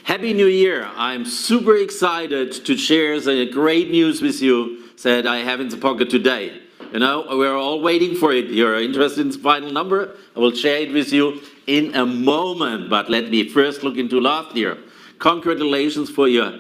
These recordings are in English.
Happy New Year. I'm super excited to share the great news with you that I have in the pocket today. You know, we're all waiting for it. You're interested in the final number? I will share it with you in a moment, but let me first look into last year. Congratulations for your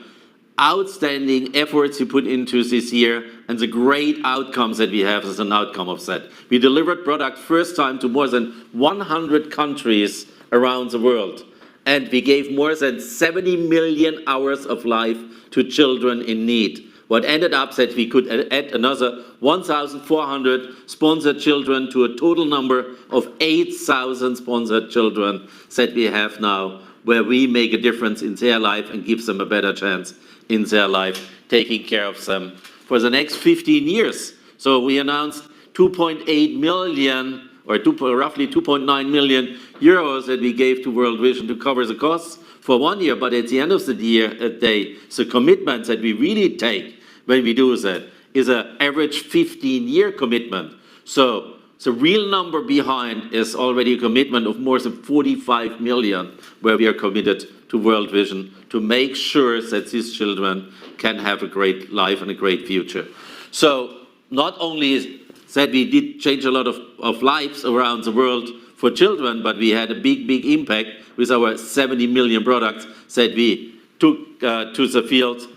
outstanding efforts you put into this year and the great outcomes that we have as an outcome of that. We delivered product first time to more than 100 countries around the world. And we gave more than 70 million hours of life to children in need. What ended up that we could add another 1,400 sponsored children to a total number of 8,000 sponsored children that we have now, where we make a difference in their life and give them a better chance in their life, taking care of them for the next 15 years. So we announced 2.8 million or roughly 2.9 million euros that we gave to World Vision to cover the costs for 1 year. But at the end of the day, the commitment that we really take when we do that is an average 15-year commitment. So the real number behind is already a commitment of more than 45 million, where we are committed to World Vision to make sure that these children can have a great life and a great future. So not only is that we did change a lot of lives around the world for children, but we had a big impact with our 70 million products that we took to the field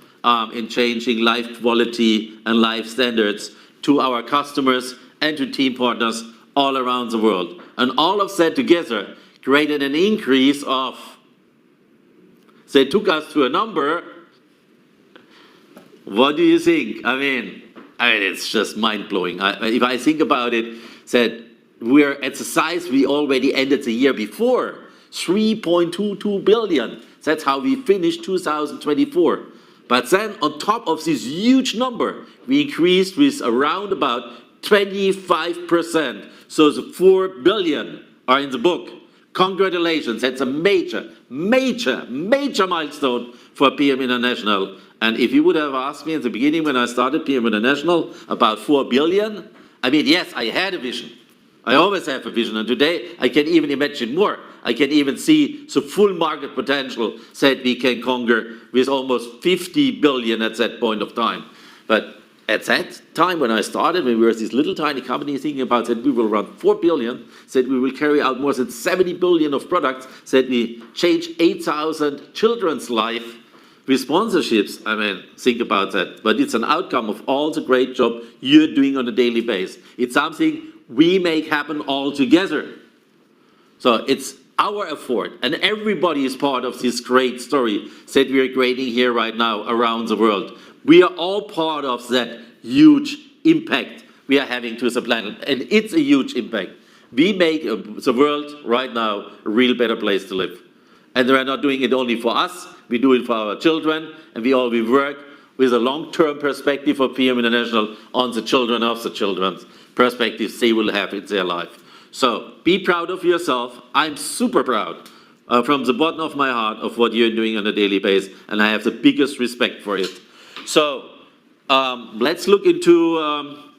in changing life quality and life standards to our customers and to team partners all around the world. And all of that together created an increase of, they took us to a number. What do you think? I mean, it's just mind-blowing. If I think about it, that we're at the size we already ended the year before, 3.22 billion. That's how we finished 2024. But then on top of this huge number, we increased with around about 25%. So the 4 billion are in the book. Congratulations, that's a major milestone for PM International. And if you would have asked me at the beginning when I started PM International about 4 billion, I mean, yes, I had a vision. I always have a vision, and today I can even imagine more. I can even see the full market potential that we can conquer with almost 50 billion at that point of time. But at that time when I started, when we were this little tiny company thinking about that we will run 4 billion, that we will carry out more than 70 billion of products, that we change 8,000 children's life with sponsorships. I mean, think about that. But it's an outcome of all the great job you're doing on a daily basis. It's something we make happen all together. So it's our effort, and everybody is part of this great story that we are creating here right now around the world. We are all part of that huge impact we are having to the planet, and it's a huge impact. We make the world right now a real better place to live. And we're not doing it only for us, we do it for our children, and we work with a long-term perspective for PM International on the children of the children's perspectives they will have in their life. So be proud of yourself. I'm super proud from the bottom of my heart of what you're doing on a daily basis, and I have the biggest respect for it. So let's look into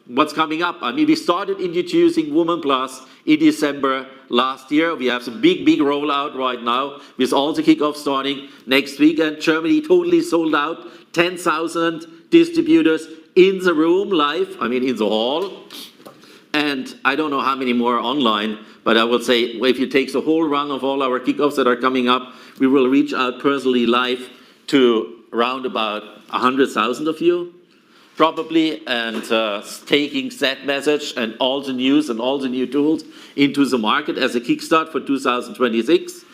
what's coming up. I mean, we started introducing Women Plus in December last year. We have some big rollout right now with all the kickoffs starting next weekend. Germany totally sold out, 10,000 distributors in the room live, I mean in the hall. And I don't know how many more online, but I would say if you take the whole run of all our kickoffs that are coming up, we will reach out personally live to around about 100,000 of you, probably, and taking that message and all the news and all the new tools into the market as a kickstart for 2026.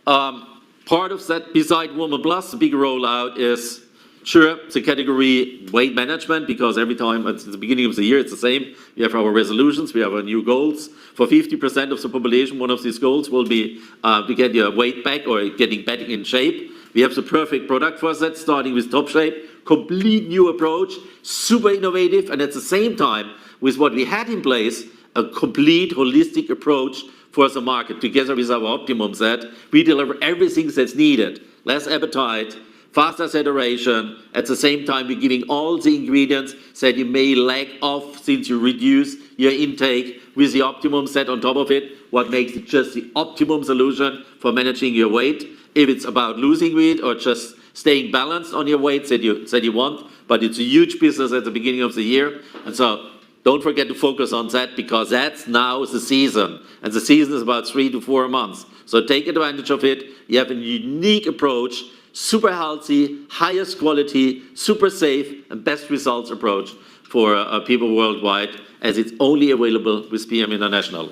Part of that, beside Women Plus, the big rollout is, sure, the category weight management, because every time at the beginning of the year it's the same. We have our resolutions, we have our new goals. For 50% of the population, one of these goals will be to get your weight back or getting back in shape. We have the perfect product for that, starting with Top Shape, complete new approach, super innovative, and at the same time, with what we had in place, a complete holistic approach for the market. Together with our Optimum set, we deliver everything that's needed. Less appetite, faster saturation. At the same time, we're giving all the ingredients that you may lack of since you reduce your intake with the optimum set on top of it, what makes it just the optimum solution for managing your weight. If it's about losing weight or just staying balanced on your weight that you want, but it's a huge business at the beginning of the year. And so don't forget to focus on that, because that's now the season. And the season is about 3 to 4 months. So take advantage of it. You have a unique approach, super healthy, highest quality, super safe, and best results approach for people worldwide, as it's only available with PM International.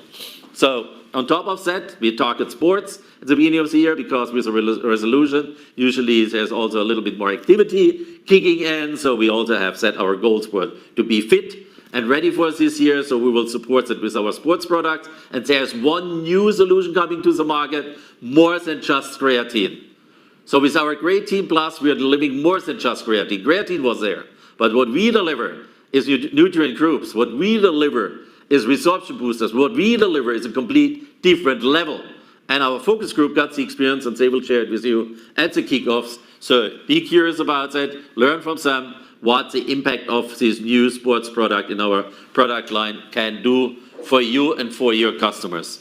So on top of that, we target sports at the beginning of the year, because with a resolution, usually there's also a little bit more activity kicking in. So we also have set our goals to be fit and ready for this year. So we will support it with our sports products. And there's one new solution coming to the market, more than just creatine. So with our Creatine Plus, we are delivering more than just creatine. Creatine was there, but what we deliver is nutrient groups. What we deliver is resorption boosters. What we deliver is a complete different level. And our focus group got the experience, and they will share it with you at the kickoffs. So be curious about it, learn from them what the impact of this new sports product in our product line can do for you and for your customers.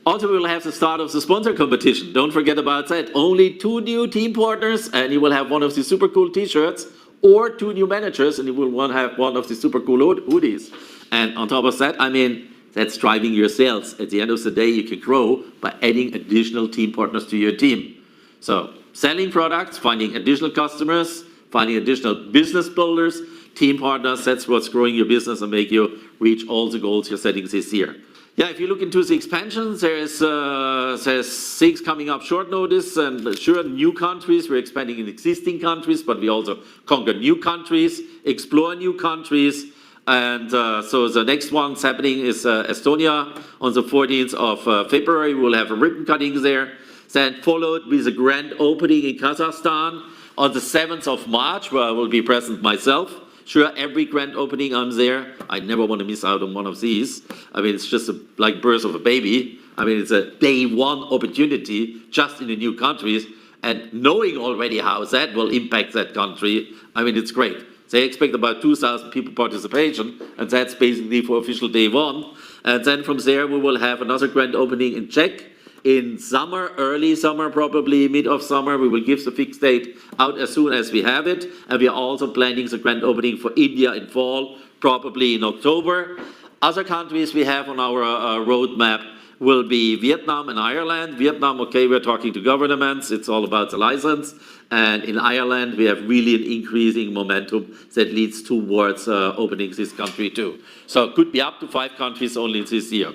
Also, we will have the start of the sponsor competition. Don't forget about that. Only 2 new team partners, and you will have one of the super cool t-shirts, or 2 new managers, and you will have one of the super cool hoodies. And on top of that, I mean, that's driving your sales. At the end of the day, you can grow by adding additional team partners to your team. So selling products, finding additional customers, finding additional business builders, team partners, that's what's growing your business and make you reach all the goals you're setting this year. Yeah, if you look into the expansions, there's 6 coming up short notice, and sure, new countries. We're expanding in existing countries, but we also conquer new countries, explore new countries. And so the next one's happening is Estonia on the 14th of February. We'll have a ribbon cutting there. Then followed with a grand opening in Kazakhstan on the 7th of March, where I will be present myself. Sure, every grand opening I'm there. I never want to miss out on one of these. I mean, it's just like birth of a baby. I mean, it's a day one opportunity just in the new countries, and knowing already how that will impact that country, I mean, it's great. They expect about 2,000 people participation, and that's basically for official day one. And then from there, we will have another grand opening in Czech in summer, early summer, probably mid of summer. We will give the fixed date out as soon as we have it. And we are also planning the grand opening for India in fall, probably in October. Other countries we have on our roadmap will be Vietnam and Ireland. Vietnam, okay, we're talking to governments. It's all about the license. And in Ireland, we have really an increasing momentum that leads towards opening this country too. So it could be up to 5 countries only this year.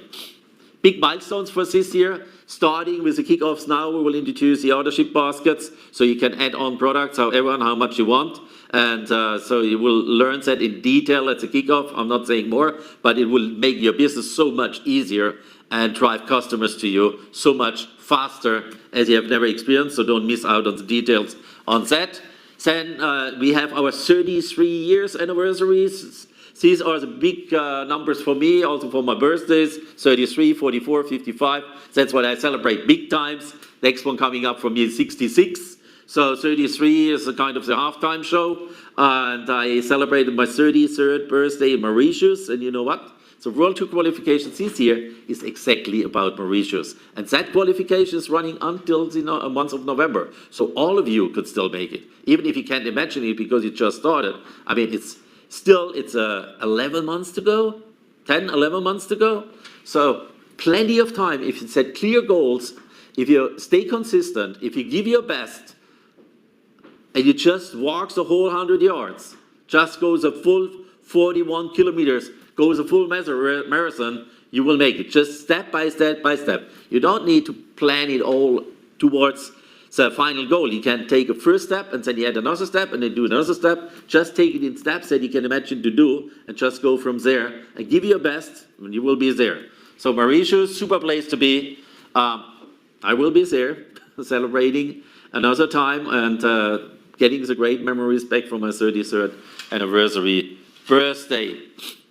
Big milestones for this year. Starting with the kickoffs now, we will introduce the ordership baskets, so you can add on products however and how much you want. And so you will learn that in detail at the kickoff. I'm not saying more, but it will make your business so much easier and drive customers to you so much faster as you have never experienced. So don't miss out on the details on that. Then we have our 33 years anniversaries. These are the big numbers for me, also for my birthdays, 33, 44, 55. That's what I celebrate big times. Next one coming up for me is 66. So 33 is a kind of the halftime show. And I celebrated my 33rd birthday in Mauritius. And you know what? The World Tour qualification this year is exactly about Mauritius. And that qualification is running until the month of November. So all of you could still make it. Even if you can't imagine it because you just started. I mean, it's 11 months to go, 10, 11 months to go. So plenty of time if you set clear goals, if you stay consistent, if you give your best, and you just walk the whole 100 yards, just goes a full 41 kilometers, goes a full marathon, you will make it. Just step by step by step. You don't need to plan it all towards the final goal. You can take a first step, and then you add another step, and then do another step. Just take it in steps that you can imagine to do, and just go from there, and give your best, and you will be there. So Mauritius, super place to be. I will be there, celebrating another time, and getting the great memories back from my 33rd anniversary birthday.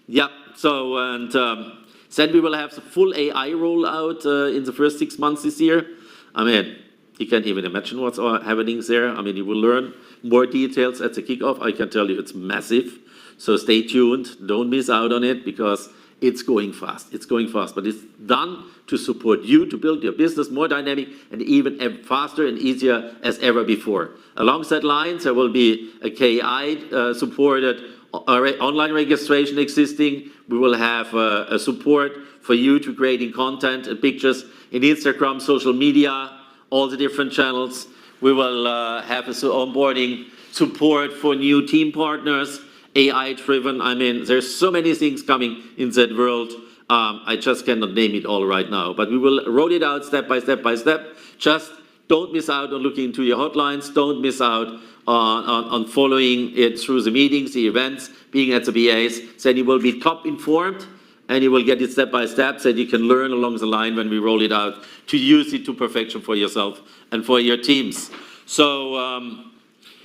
Yeah, so, and then we will have the full AI rollout in the first 6 months this year. I mean, you can't even imagine what's happening there. I mean, you will learn more details at the kickoff. I can tell you it's massive. So stay tuned. Don't miss out on it, because It's going fast. It's going fast, but it's done to support you to build your business more dynamic and even faster and easier as ever before. Along that lines, there will be a KI supported online registration existing. We will have a support for you to creating content and pictures in Instagram, social media, all the different channels. We will have a onboarding support for new team partners, AI-driven. I mean, there's so many things coming in that world. I just cannot name it all right now, but we will roll it out step by step by step. Just don't miss out on looking into your hotlines. Don't miss out on following it through the meetings, the events, being at the BAs. Then you will be top informed and you will get it step by step so that you can learn along the line when we roll it out to use it to perfection for yourself and for your teams. So,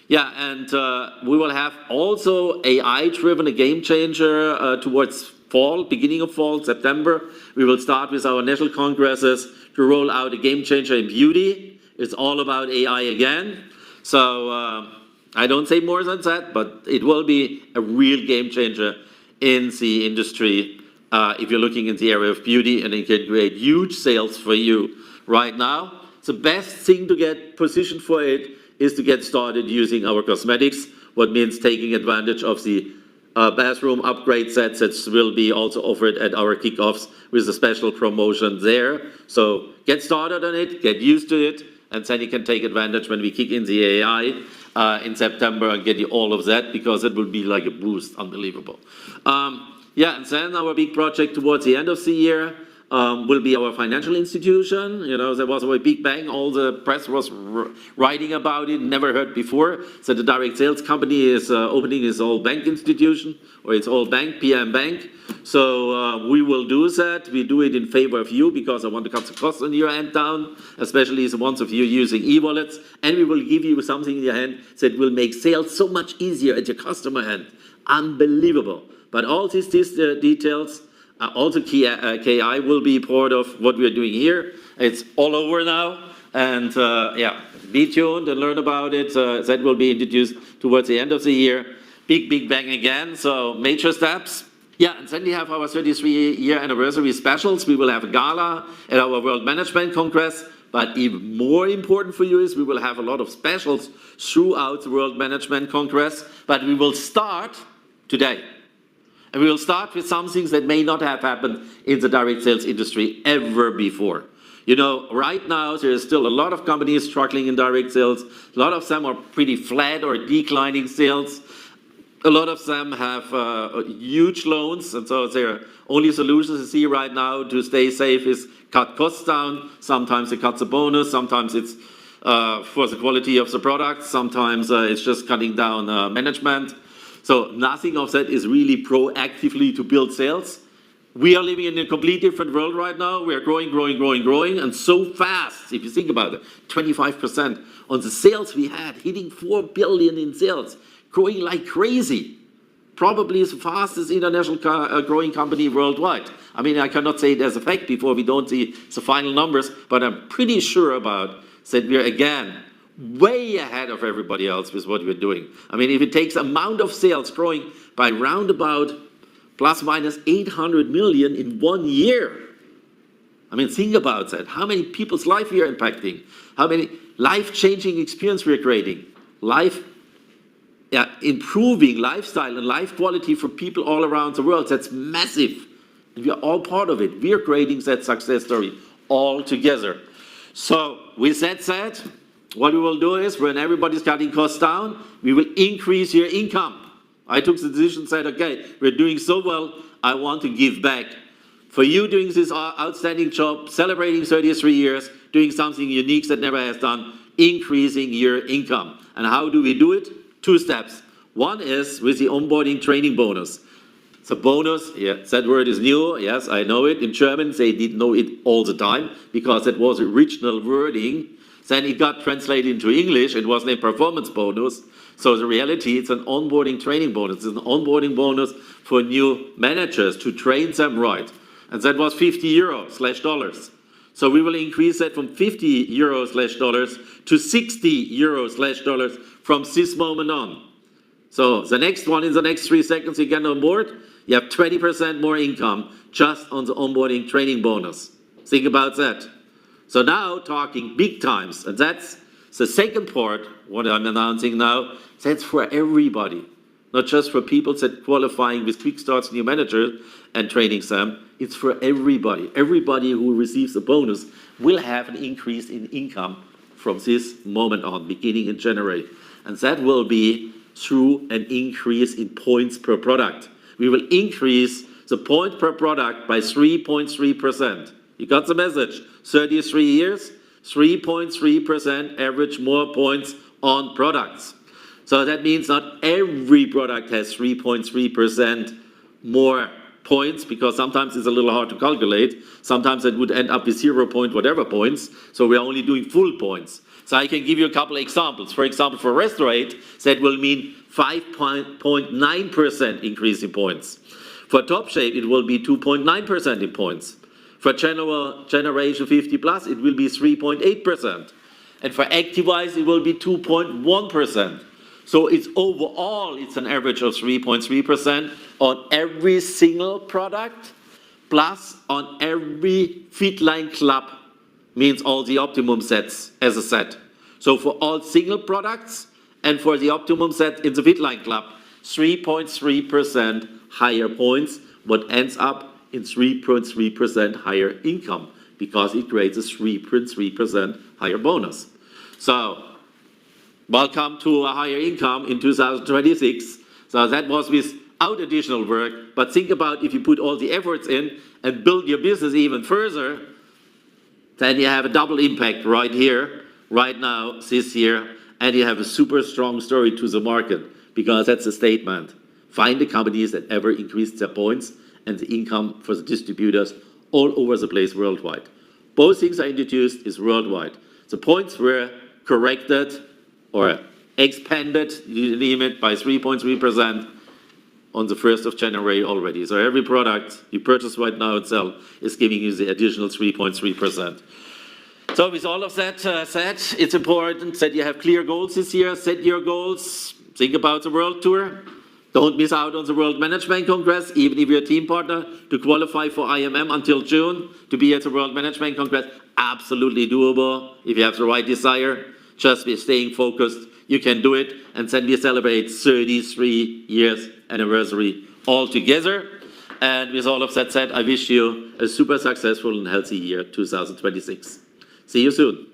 yeah, and we will have also AI-driven, a game changer towards fall, beginning of fall, September. We will start with our national congresses to roll out a game changer in beauty. It's all about AI again. So I don't say more than that, but it will be a real game changer in the industry if you're looking in the area of beauty, and it can create huge sales for you right now. The best thing to get positioned for it is to get started using our cosmetics, what means taking advantage of the bathroom upgrade sets that will be also offered at our kickoffs with a special promotion there. So get started on it, get used to it, and then you can take advantage when we kick in the AI in September and get you all of that, because it will be like a boost, unbelievable. Yeah, and then our big project towards the end of the year will be our financial institution. You know, there was a big bang. All the press was writing about it, never heard before. So the direct sales company is opening its own bank institution, or its own bank, PM Bank. So we will do that. We do it in favor of you because I want to cut the costs on your end down, especially the ones of you using e-wallets. And we will give you something in your hand that will make sales so much easier at your customer end. Unbelievable. But all these details, also KI will be part of what we are doing here. It's all over now. And yeah, be tuned and learn about it. That will be introduced towards the end of the year. Big bang again, so major steps. Yeah, and then we have our 33-year anniversary specials. We will have a gala at our World Management Congress. But even more important for you is we will have a lot of specials throughout the World Management Congress. But we will start today. And we will start with some things that may not have happened in the direct sales industry ever before. You know, right now, there is still a lot of companies struggling in direct sales. A lot of them are pretty flat or declining sales. A lot of them have huge loans, and so their only solutions you see right now to stay safe is cut costs down. Sometimes it cuts a bonus, sometimes it's for the quality of the product, sometimes it's just cutting down management. So nothing of that is really proactively to build sales. We are living in a completely different world right now. We are growing, and so fast. If you think about it, 25% on the sales we had, hitting 4 billion in sales, growing like crazy. Probably the fastest international growing company worldwide. I mean, I cannot say it as a fact before we don't see the final numbers, but I'm pretty sure about that we are again way ahead of everybody else with what we're doing. I mean, if it takes amount of sales growing by round about plus minus 800 million in 1 year. I mean, think about that. How many people's life we are impacting? How many life-changing experience we are creating? Improving lifestyle and life quality for people all around the world. That's massive. And we are all part of it. We are creating that success story all together. So with that said, what we will do is when everybody's cutting costs down, we will increase your income. I took the decision, said, okay, we're doing so well, I want to give back. For you doing this outstanding job, celebrating 33 years, doing something unique that never has done, increasing your income. And how do we do it? 2 steps. One is with the onboarding training bonus. The bonus, yeah, that word is new, yes, I know it. In German, they didn't know it all the time because it was original wording. Then it got translated into English. It wasn't a performance bonus. So the reality, it's an onboarding training bonus. It's an onboarding bonus for new managers to train them right. And that was 50 euro/dollars. So we will increase that from 50 euro/dollars to 60 euro/dollars from this moment on. So the next one, in the next 3 seconds, you get on board. You have 20% more income just on the onboarding training bonus. Think about that. So now talking big times, and that's the second part, what I'm announcing now, that's for everybody. Not just for people that qualifying with quick starts, new manager and training them. It's for everybody. Everybody who receives a bonus will have an increase in income from this moment on, beginning in January. And that will be through an increase in points per product. We will increase the point per product by 3.3%. You got the message? 33 years, 3.3% average more points on products. So that means not every product has 3.3% more points, because sometimes it's a little hard to calculate. Sometimes it would end up with 0 point whatever points. So we're only doing full points. So I can give you a couple of examples. For example, for restaurant, that will mean 5.9% increase in points. For Top Shape, it will be 2.9% in points. For Generation 50 Plus, it will be 3.8%. And for Activise, it will be 2.1%. So it's overall, it's an average of 3.3% on every single product, plus on every Fitline Club, means all the optimum sets as a set. So for all single products and for the optimum set in the Fitline Club, 3.3% higher points, what ends up in 3.3% higher income, because it creates a 3.3% higher bonus. So, welcome to a higher income in 2026. So that was without additional work, but think about if you put all the efforts in and build your business even further, then you have a double impact right here, right now, this year, and you have a super strong story to the market, because that's a statement. Find the companies that ever increased their points and the income for the distributors all over the place worldwide. Both things I introduced is worldwide. The points were corrected or expanded, you name it, by 3.3% on the 1st of January already. So every product you purchase right now itself is giving you the additional 3.3%. So with all of that said, it's important that you have clear goals this year. Set your goals. Think about the world tour. Don't miss out on the World Management Congress, even if you're a team partner, to qualify for IMM until June, to be at the World Management Congress. Absolutely doable if you have the right desire. Just be staying focused. You can do it. And then we celebrate 33 years anniversary all together. And with all of that said, I wish you a super successful and healthy year 2026. See you soon.